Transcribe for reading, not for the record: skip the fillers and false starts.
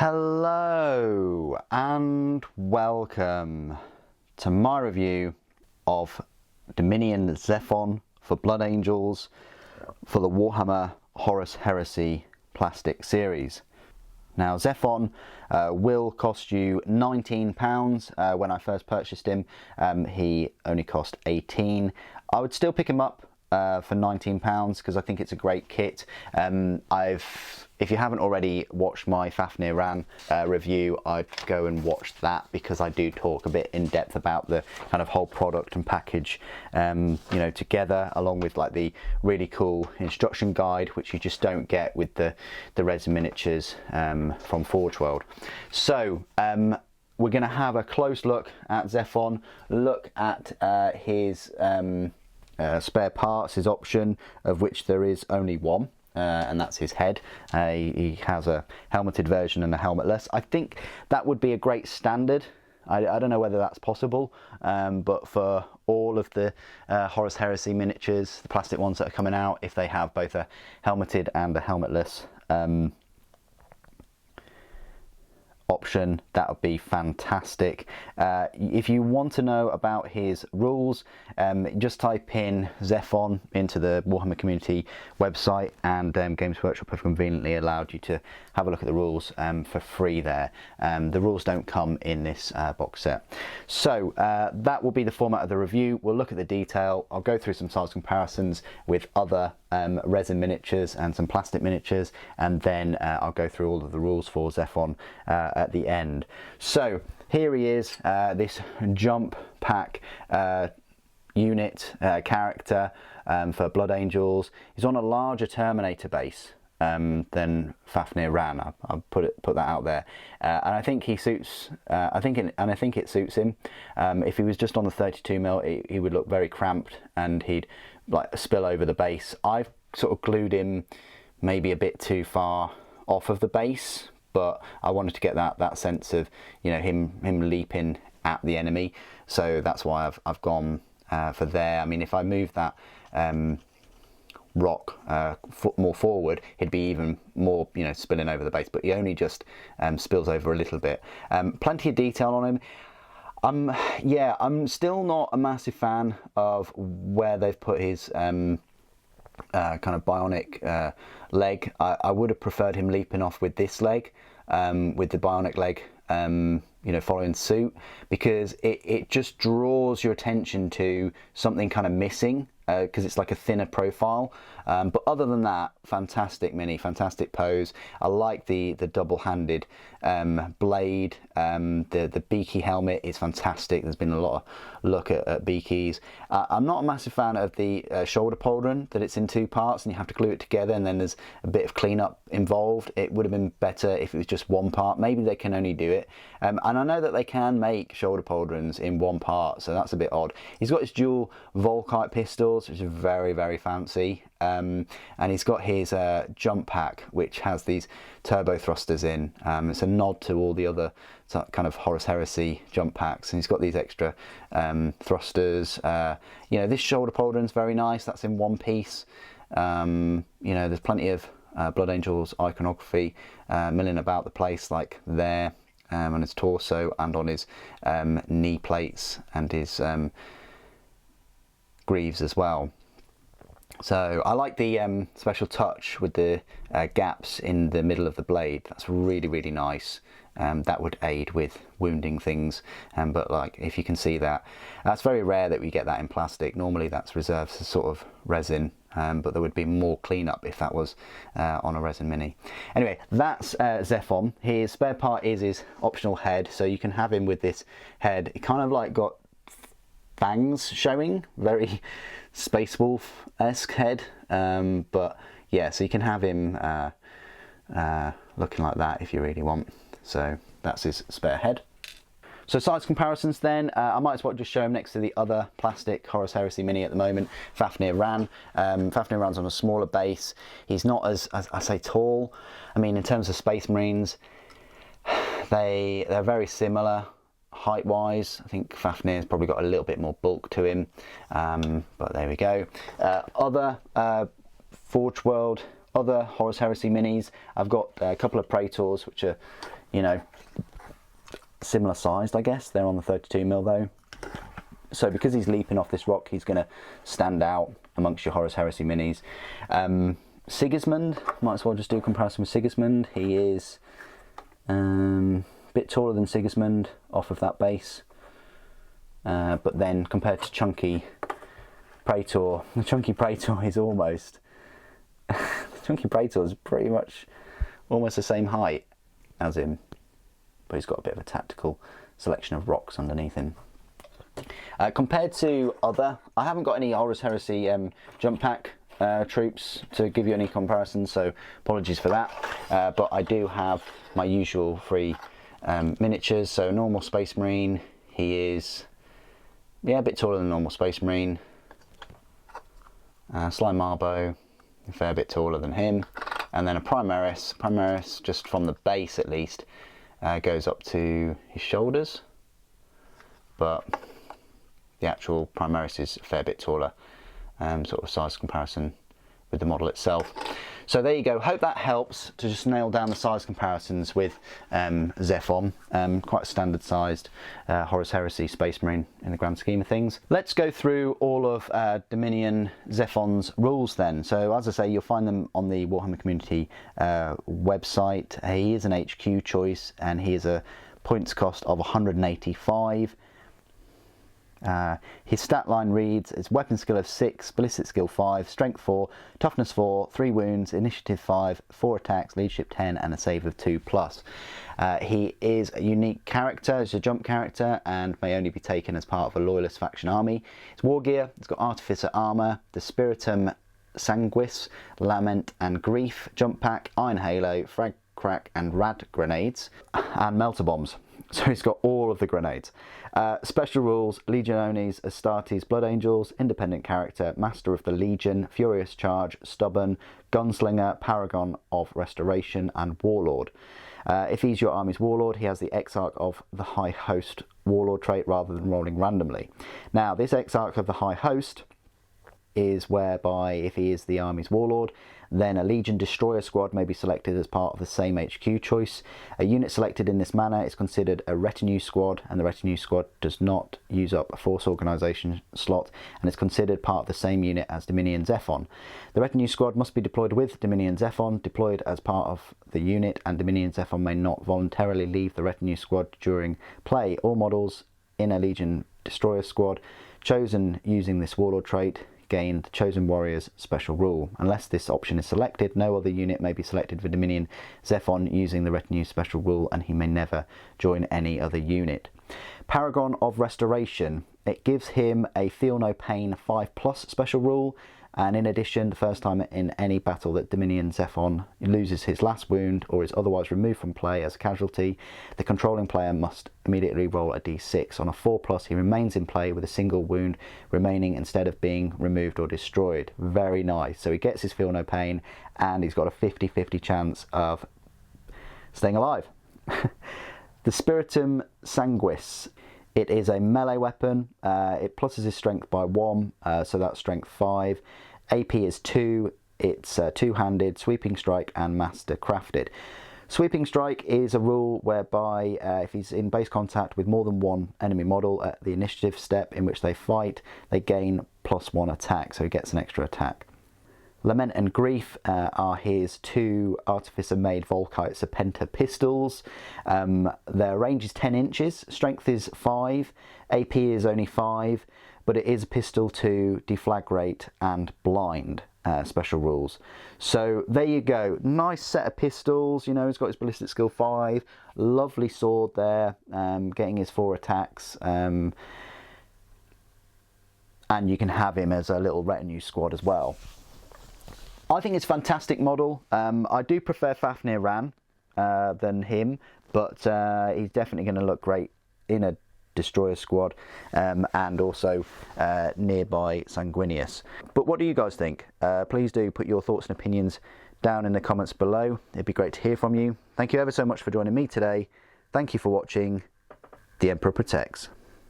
Hello and welcome to my review of Dominion Zephon for Blood Angels for the Warhammer Horus Heresy plastic series. Now Zephon will cost you £19. When I first purchased him, he only cost £18. I would still pick him up for £19 because I think it's a great kit. If you haven't already watched my Fafnir Ran review, I'd go and watch that because I do talk a bit in depth about the kind of whole product and package, you know, together, along with like the really cool instruction guide, which you just don't get with the resin miniatures from Forge World. So we're going to have a close look at Zephon, look at his spare parts, his option, of which there is only one. And that's his head. He has a helmeted version and a helmetless. I think that would be a great standard. I don't know whether that's possible, but for all of the Horus Heresy miniatures, the plastic ones that are coming out, if they have both a helmeted and a helmetless option, that would be fantastic. If you want to know about his rules, just type in Zephon into the Warhammer community website, and Games Workshop have conveniently allowed you to have a look at the rules for free there. The rules don't come in this box set. So that will be the format of the review. We'll look at the detail. I'll go through some size comparisons with other resin miniatures and some plastic miniatures, and then I'll go through all of the rules for Zephon at the end. So here he is, this jump pack unit character for Blood Angels. He's on a larger Terminator base than Fafnir Ran. I'll put that out there, and I think he suits. I think it suits him. If he was just on the 32mm, he would look very cramped and he'd like spill over the base. I've sort of glued him maybe a bit too far off of the base, but I wanted to get that sense of, you know, him leaping at the enemy. So that's why I've gone for there. I mean, if I move that rock more forward, he'd be even more, you know, spilling over the base, but he only just spills over a little bit. Plenty of detail on him. I'm still not a massive fan of where they've put his kind of bionic leg. I would have preferred him leaping off with this leg, with the bionic leg, you know, following suit, because it just draws your attention to something kind of missing, because it's like a thinner profile. But other than that, fantastic mini, fantastic pose. I like the double-handed blade. The beaky helmet is fantastic. There's been a lot of look at beakies. I'm not a massive fan of the shoulder pauldron, that it's in two parts and you have to glue it together, and then there's a bit of cleanup involved. It would have been better if it was just one part. Maybe they can only do it. And I know that they can make shoulder pauldrons in one part, so that's a bit odd. He's got his dual Volkite pistols, which are very, very fancy. And he's got his jump pack, which has these turbo thrusters in. It's a nod to all the other kind of Horus Heresy jump packs, and he's got these extra thrusters. You know, this shoulder pauldron's very nice. That's in one piece. You know, there's plenty of Blood Angels iconography milling about the place, like there, on his torso and on his knee plates and his greaves as well. So I like the special touch with the gaps in the middle of the blade. That's really, really nice. That would aid with wounding things, but like, if you can see that, that's very rare that we get that in plastic. Normally that's reserved for sort of resin, but there would be more cleanup if that was on a resin mini. Anyway, that's Zephon. His spare part is his optional head, so you can have him with this head. It kind of like got fangs showing, very Space Wolf-esque head, but yeah, so you can have him looking like that if you really want. So that's his spare head. So size comparisons then, I might as well just show him next to the other plastic Horus Heresy mini at the moment, Fafnir Ran. Fafnir Ran's on a smaller base. He's not as I say, tall. I mean, in terms of Space Marines, they're very similar height wise. I think Fafnir's probably got a little bit more bulk to him, but there we go. Other Forge World other Horus Heresy minis. I've got a couple of Praetors, which are, you know, similar sized, I guess. They're on the 32mm though. So because he's leaping off this rock, he's going to stand out amongst your Horus Heresy minis. Sigismund, might as well just do a comparison with Sigismund. He is a bit taller than Sigismund off of that base. But then compared to Chunky Praetor, the Chunky Praetor is almost... the Chunky Praetor is pretty much almost the same height as him. But he's got a bit of a tactical selection of rocks underneath him. Compared to other, I haven't got any Horus Heresy jump pack troops to give you any comparisons, so apologies for that. But I do have my usual 3 miniatures. So normal Space Marine, he is, yeah, a bit taller than normal Space Marine. Sly Marbo, a fair bit taller than him. And then a Primaris. Primaris, just from the base at least, goes up to his shoulders. But the actual Primaris is a fair bit taller, sort of size comparison with the model itself. So there you go. Hope that helps to just nail down the size comparisons with Zephon. Quite a standard sized Horus Heresy Space Marine in the grand scheme of things. Let's go through all of Dominion Zephon's rules then. So as I say, you'll find them on the Warhammer community website. He is an HQ choice and he is a points cost of 185. His stat line reads, it's weapon skill of 6, ballistic skill 5, strength 4, toughness 4, 3 wounds, initiative 5, 4 attacks, leadership 10 and a save of 2+. He is a unique character, he's a jump character and may only be taken as part of a loyalist faction army. It's war gear, it's got artificer armour, the spiritum sanguis, lament and grief, jump pack, iron halo, frag crack and rad grenades and melter bombs. So he's got all of the grenades. Special rules, Legiones, Astartes, Blood Angels, independent character, Master of the Legion, Furious Charge, Stubborn, Gunslinger, Paragon of Restoration and Warlord. If he's your army's Warlord, he has the Exarch of the High Host Warlord trait rather than rolling randomly. Now this Exarch of the High Host is whereby if he is the army's Warlord, then a Legion Destroyer squad may be selected as part of the same HQ choice. A unit selected in this manner is considered a retinue squad, and the retinue squad does not use up a force organisation slot and is considered part of the same unit as Dominion Zephon. The retinue squad must be deployed with Dominion Zephon, deployed as part of the unit, and Dominion Zephon may not voluntarily leave the retinue squad during play. All models in a Legion Destroyer squad chosen using this Warlord trait gain the Chosen Warrior's special rule. Unless this option is selected, no other unit may be selected for Dominion Zephon using the retinue special rule, and he may never join any other unit. Paragon of Restoration. It gives him a Feel No Pain 5+ special rule, and in addition, the first time in any battle that Dominion Zephon loses his last wound or is otherwise removed from play as a casualty, the controlling player must immediately roll a d6. On a 4+, he remains in play with a single wound remaining instead of being removed or destroyed. Very nice. So he gets his Feel No Pain and he's got a 50-50 chance of staying alive. The Spiritum Sanguis. It is a melee weapon. It pluses his strength by 1, so that's strength 5. AP is 2. It's two-handed, sweeping strike and master crafted. Sweeping strike is a rule whereby if he's in base contact with more than one enemy model at the initiative step in which they fight, they gain +1 attack, so he gets an extra attack. Lament and Grief are his 2 Artificer-made Volkite Serpenta pistols. Their range is 10 inches, strength is 5, AP is only 5, but it is a pistol to deflagrate and blind special rules. So there you go, nice set of pistols. You know, he's got his ballistic skill 5, lovely sword there, getting his 4 attacks. And you can have him as a little retinue squad as well. I think it's a fantastic model. I do prefer Fafnir Ran than him, but he's definitely going to look great in a Destroyer squad and also nearby Sanguinius. But what do you guys think? Please do put your thoughts and opinions down in the comments below. It'd be great to hear from you. Thank you ever so much for joining me today. Thank you for watching. The Emperor Protects.